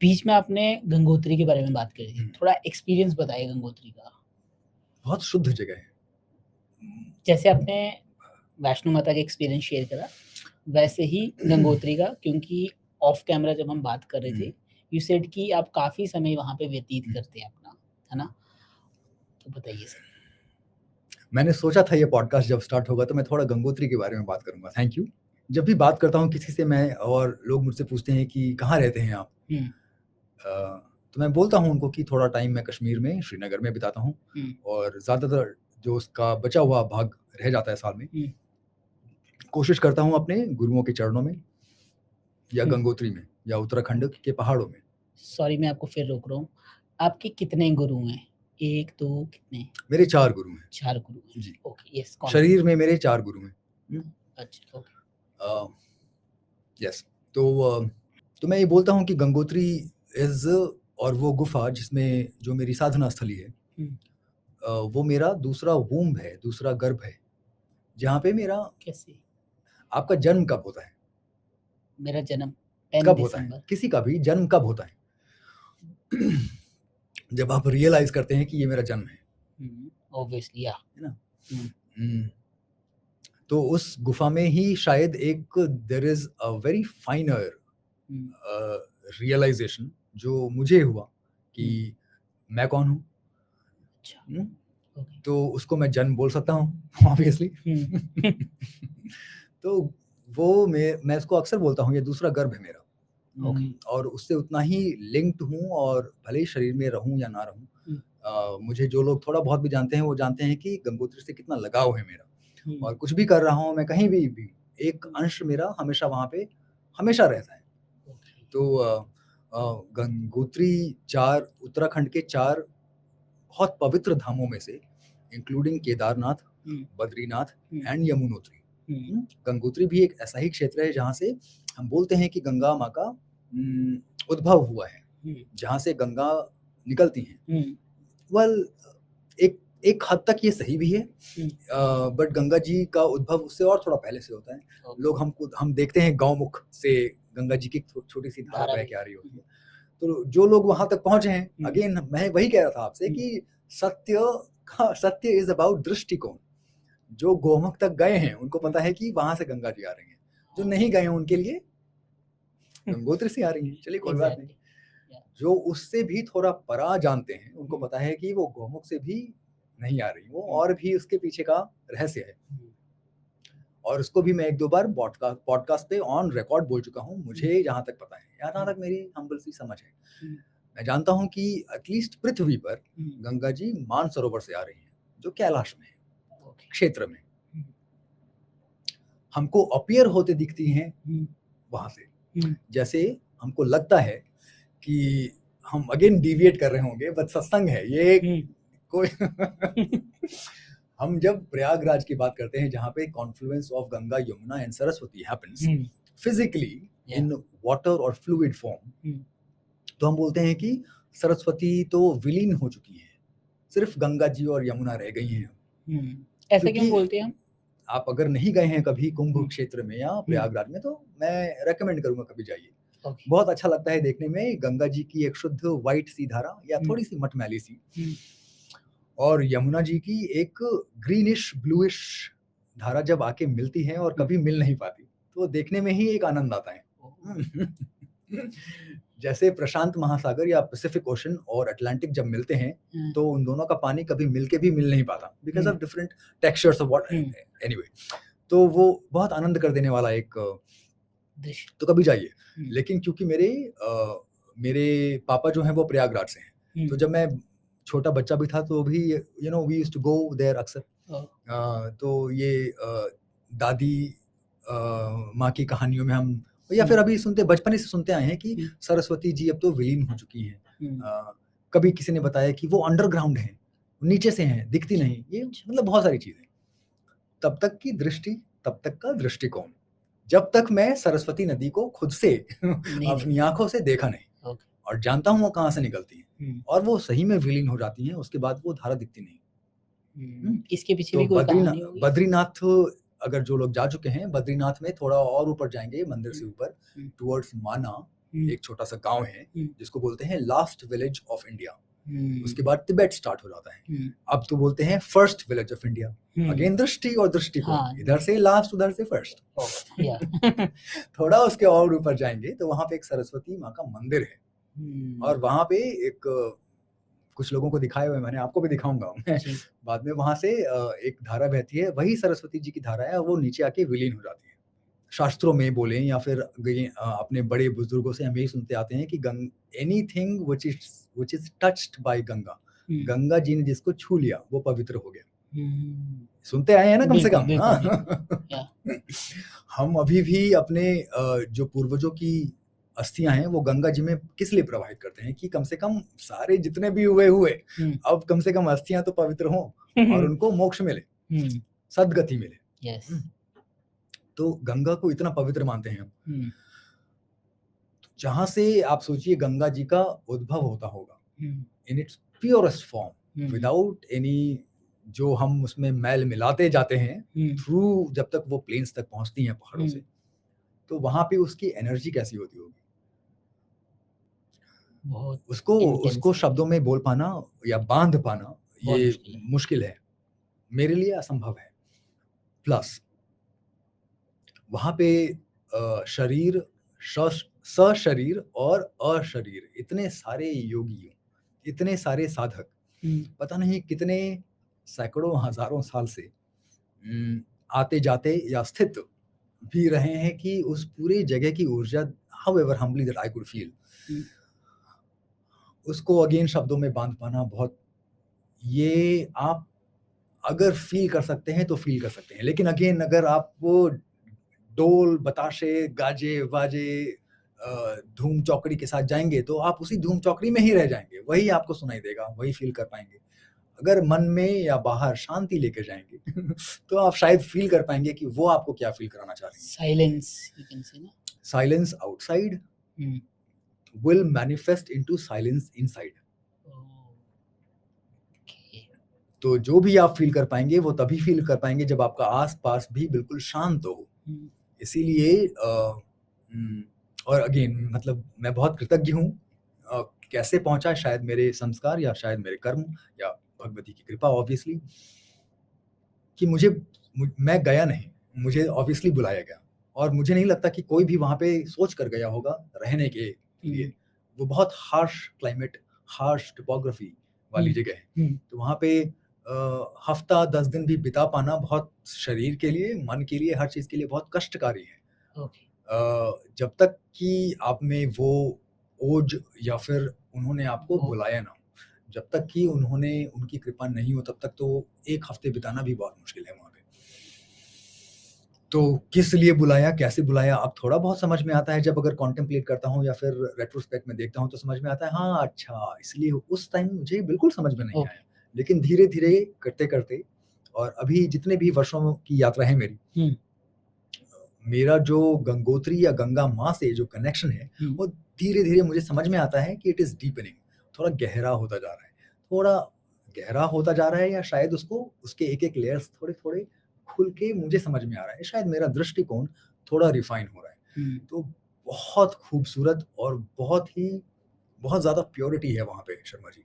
बीच में आपने गंगोत्री के बारे में बात करी थी, हम्म, थोड़ा एक्सपीरियंस बताइए गंगोत्री का। बहुत शुद्ध जगह है। जैसे आपने वैष्णो माता का एक्सपीरियंस शेयर करा, वैसे ही गंगोत्री का, क्योंकि ऑफ कैमरा जब हम बात कर रहे थे, यू सेड कि आप काफ़ी समय वहाँ पे व्यतीत करते हैं अपना, है ना? तो बताइए सर। मैंने सोचा था ये पॉडकास्ट जब स्टार्ट होगा तो मैं थोड़ा गंगोत्री के बारे में बात करूंगा। Thank you. जब भी बात करता हूँ किसी से मैं और लोग मुझसे पूछते हैं कि कहाँ रहते हैं आप, हुँ, तो मैं बोलता हूँ उनको कि थोड़ा टाइम मैं कश्मीर में श्रीनगर में बिताता हूँ हुँ, और ज़्यादातर जो उसका बचा हुआ भाग रह जाता है साल में, हुँ, कोशिश करता हूँ अपने गुरुओं के चरणों में या हुँ। गंगोत्री में या उत्तराखंड के पहाड़ों में। सॉरी, मैं आपको फिर रोक रहा हूँ। आपके कितने गुरु हैं? 1, 2 कितने? मेरे 4 गुरु हैं। 4 गुरु हैं। जी, ओके, यस, कंटिन्यू। शरीर में मेरे 4 गुरु हैं। अच्छा, ओके। अ, यस। तो मैं ये बोलता हूँ कि गंगोत्री इज़ और वो गुफ़ा जिसमें जो मेरी साधना स्थली है, हुँ, वो मेरा दूसरा वूम्ब है, दूसरा गर्भ है, जहाँ पे मेरा कैसे? आपका जन्म कब होता है? मेरा जन्म 10 कब होता है? दिसंबर। किसी का भी जन्म कब होता है? जब आप रियलाइज़ करते हैं कि ये मेरा जन्म ऑब्वियसली या। है ना? हुँ, हुँ, तो उस गुफ़ा में ही शायद एक there is a very finer um, realization जो मुझे हुआ कि हुँ, मैं कौन हूँ? अच्छा, हुँ? ओके। तो उसको मैं जन्म बोल सकता हूँ ऑब्वियसली। हुँ, तो वो मैं इसको अक्सर बोलता हूँ, ये दूसरा गर्भ है मेरा। ओके। और उससे उतना ही लिंक्ड हूँ और भले ही शरीर में रहूँ या ना रहूँ, हुँ, मुझे जो लोग थोड़ा बहुत भी जानते हैं, वो जानते हैं कि गंगोत्री से कितना लगाव है मेरा। हुँ, और कुछ भी कर रहा हूँ मैं कहीं भी, एक अंश मेरा हमेशा वहाँ पे हमेशा रहता है। ओके। तो गंगोत्री 4 उत्तराखंड के 4 बहुत पवित्र धामों में से, including Kedarnath, hmm, Badrinath hmm, and Yamunotri. Hmm, Gangotri भी एक ऐसा ही क्षेत्र है जहाँ से हम बोलते हैं कि गंगा माँ का उद्भव हुआ है, हुँ, जहाँ से गंगा निकलती हैं। हुँ, वेल, एक एक हद तक ये सही भी है, हुँ, बट गंगा जी का उद्भव उससे और थोड़ा पहले से होता है। ओके। लोग हम देखते हैं गौमुख से गंगा जी की छोटी सी धारा धारा बह भी। के आ रही होती हुँ, है। तो जो लोग वहां तक पहुंचे हैं, हुँ, अगेन मैं वही कह रहा था आपसे हुँ, कि सत्य इज अबाउट दृष्टिकोण। जो गोमुख तक गए हैं उनको हुँ, पता है कि वहां से गंगा जी आ रही हैं, जो हाँ, नहीं गए हैं उनके लिए गंगोत्री से आ रही हैं। चलिए कोई बात नहीं। एग्ज़ैक्टली, या। जो उससे भी थोड़ा परा जानते हैं उनको हुँ, पता है कि वो गोमुख से भी नहीं आ रही, वो हुँ, और भी उसके पीछे का रहस्य है। हुँ, और उसको भी मैं 1-2 बार पॉडकास्ट पे ऑन रिकॉर्ड बोल चुका हूँ, हुँ, मुझे जहाँ तक पता है, जहाँ हुँ, तक मेरी हम्बल सी समझ है। हुँ, मैं जानता हूँ कि एटलीस्ट पृथ्वी पर हुँ, गंगा जी मानसरोवर से आ रही हैं, जो कैलाश में है, ओके। क्षेत्र में। हुँ, हमको अपीयर होते दिखती हैं हुँ, वहाँ से। हुँ, जैसे हमको लगता है कि हम अगेन डेविएट कर रहे होंगे, बट सत्संग है ये हुँ, कोई हम जब प्रयागराज की बात करते हैं जहाँ पे Confluence of Ganga, Yamuna and Saraswati happens hmm, physically या। इन वाटर और फ्लूइड फॉर्म, हुँ, तो हम बोलते हैं कि सरस्वती तो विलीन हो चुकी हैं, सिर्फ गंगा जी और यमुना रह गई हैं। हुँ, ऐसा क्यों क्योंकि बोलते हैं हम? आप अगर नहीं गए हैं कभी कुंभ हुँ, क्षेत्र में या हुँ, प्रयागराज में, तो मैं रेकमेंड करूंगा कभी जाइए। ओके। बहुत अच्छा लगता है देखने में, गंगा जी की एक शुद्ध व्हाइट सी धारा या हुँ, थोड़ी सी मटमैली सी, हुँ, और यमुना जी की एक ग्रीनिश ब्लूइश धारा जब आके मिलती है और हुँ, कभी मिल नहीं पाती, तो देखने में ही एक आनंद आता है। ओह! जैसे प्रशांत महासागर या पैसिफिक ओशन और अटलांटिक जब मिलते हैं, हाँ, तो उन दोनों का पानी कभी मिलके भी मिल नहीं पाता because hmm, of different textures of water. Hmm, anyway, तो वो बहुत आनंद कर देने वाला एक, दृश्य। तो कभी जाइए। हुँ, लेकिन क्योंकि मेरे पापा जो हैं वो प्रयागराज से हैं, हुँ, तो जब मैं छोटा बच्चा भी था तो भी we used to go there अक्सर। ओह! तो ये दादी माँ की कहानियों में हम, या हुँ, फिर अभी सुनते बचपन से सुनते आए हैं कि हुँ, सरस्वती जी अब तो विलीन हो चुकी हैं। हुँ, कभी किसी ने बताया कि वो अंडरग्राउंड हैं, नीचे से हैं, दिखती अच्छा, नहीं। ये अच्छा, मतलब बहुत सारी चीज़ें। तब तक की दृष्टि, तब तक का दृष्टिकोण। जब तक मैं सरस्वती नदी को खुद से नहीं अपनी देखा। आँखों से देखा नहीं ओके। और जानता हूँ वो कहाँ से निकलती हैं, हुँ, और वो सही में विलीन हो जाती हैं, उसके बाद वो धारा दिखती नहीं। हुँ? इसके पीछे तो भी कोई कहानी होगी? बद्रीनाथ, अगर जो लोग जा चुके हैं, बद्रीनाथ में थोड़ा और ऊपर जाएँगे मंदिर हुँ, से ऊपर हुँ, टुवर्ड्स माना, एक छोटा-सा गाँव है, जिसको बोलते हैं लास्ट विलेज ऑफ इंडिया। उसके बाद तिब्बत स्टार्ट हो जाता है। अब तो बोलते हैं first village of India. Again दृष्टि और दृष्टिकोण, हाँ। इधर से लास्ट, उधर से फर्स्ट। या थोड़ा उसके और ऊपर जाएँगे तो वहाँ पे एक सरस्वती माँ का मंदिर है और वहाँ पे एक कुछ लोगों को दिखाए हुए मैंने, आपको भी दिखाऊँगा मैं जी। बाद में। वहाँ से एक धारा बहती है, वही सरस्वती जी की धारा है, वो नीचे आके विलीन हो जाती है। शास्त्रों में बोलें या फिर अपने बड़े बुजुर्गों से हम यही सुनते आते हैं कि anything which is touched by Ganga, Ganga ji ने जिसको छू लिया वो पवित्र हो गया। सुनते आए हैं ना कम से कम। हम अभी भी अपने जो पूर्वजों की अस्थियां हैं वो गंगा जी में किस लिए प्रवाहित करते हैं कि कम से कम सारे जितने भी हुए अब कम से कम अस्थियां तो पवित्र हों और उनको मोक्ष मिले, सद्गति मिले। तो गंगा को इतना पवित्र मानते हैं हम। जहां से आप सोचिए गंगा जी का उद्भव होता होगा in its purest form, without any जो हम उसमें मैल मिलाते जाते हैं थ्रू, जब तक वो प्लेन्स तक पहुंचती हैं पहाड़ों से, तो वहां पे उसकी एनर्जी कैसी होती होगी। उसको शब्दों में बोल पाना या बांध पाना ये मुश्किल है, मेरे लिए असंभव है। प्लस वहां पे शरीर, सशरीर और अशरीर, इतने सारे योगी, इतने सारे साधक, पता नहीं कितने सैकड़ों हजारों साल से आते जाते या स्थित भी रहे हैं कि उस पूरी जगह की ऊर्जा, however humbly that I could feel, उसको अगेन शब्दों में बांध पाना बहुत, ये आप अगर फील कर सकते हैं तो फील कर सकते हैं, लेकिन अगेन अगर आप वो डोल बताशे गाजे बाजे धूम चौकड़ी के साथ जाएंगे तो आप उसी धूम चौकड़ी में ही रह जाएंगे, वही आपको सुनाई देगा, वही फील कर पाएंगे। अगर मन में या बाहर शांति लेकर जाएंगे तो आप शायद फील कर पाएंगे कि वो आपको क्या फील कराना चाह रहे हैं। साइलेंस, यू कैन से ना, silence outside will manifest into silence inside. तो जो भी आप फील कर पाएंगे वो तभी फील कर पाएंगे जब आपका आसपास भी बिल्कुल शांत हो। इसीलिए और अगेन मतलब मैं बहुत कृतज्ञ हूँ, कैसे पहुंचा, शायद मेरे संस्कार या शायद मेरे कर्म या भगवती की कृपा ऑब्वियसली, कि मैं गया नहीं, मुझे ऑब्वियसली बुलाया गया, और मुझे नहीं लगता कि कोई भी वहाँ पे सोच कर गया होगा रहने के लिए। वो बहुत हार्श क्लाइमेट, हार्श टोपोग्राफी वाली जगह है, तो वहाँ पे हफ्ता 10 दिन भी बिता पाना बहुत शरीर के लिए, मन के लिए, हर चीज के लिए बहुत कष्टकारी है। जब तक कि आप में वो ओज या फिर उन्होंने आपको बुलाया ना हो, जब तक कि उनकी कृपा नहीं हो, तब तक तो एक हफ्ते बिताना भी बहुत मुश्किल है वहाँ पे। तो किस लिए बुलाया, कैसे बुलाया, अब थोड़ा बहुत समझ में आता है जब अगर कॉन्टेम्पलेट करता हूँ या फिर रेट्रोस्पेक्ट में देखता हूँ तो समझ में आता है, हाँ अच्छा इसलिए। उस टाइम मुझे बिल्कुल समझ में नहीं आया, लेकिन धीरे धीरे करते करते, और अभी जितने भी वर्षों की यात्रा है मेरी, मेरा जो गंगोत्री या गंगा माँ से जो कनेक्शन है वो धीरे धीरे मुझे समझ में आता है कि इट इज डीपनिंग, थोड़ा गहरा होता जा रहा है, थोड़ा गहरा होता जा रहा है, या शायद उसके एक एक लेयर्स थोड़े थोड़े खुल के मुझे समझ में आ रहा है, शायद मेरा दृष्टिकोण थोड़ा रिफाइन हो रहा है। तो बहुत खूबसूरत और बहुत ज्यादा प्योरिटी है वहां पे शर्मा जी।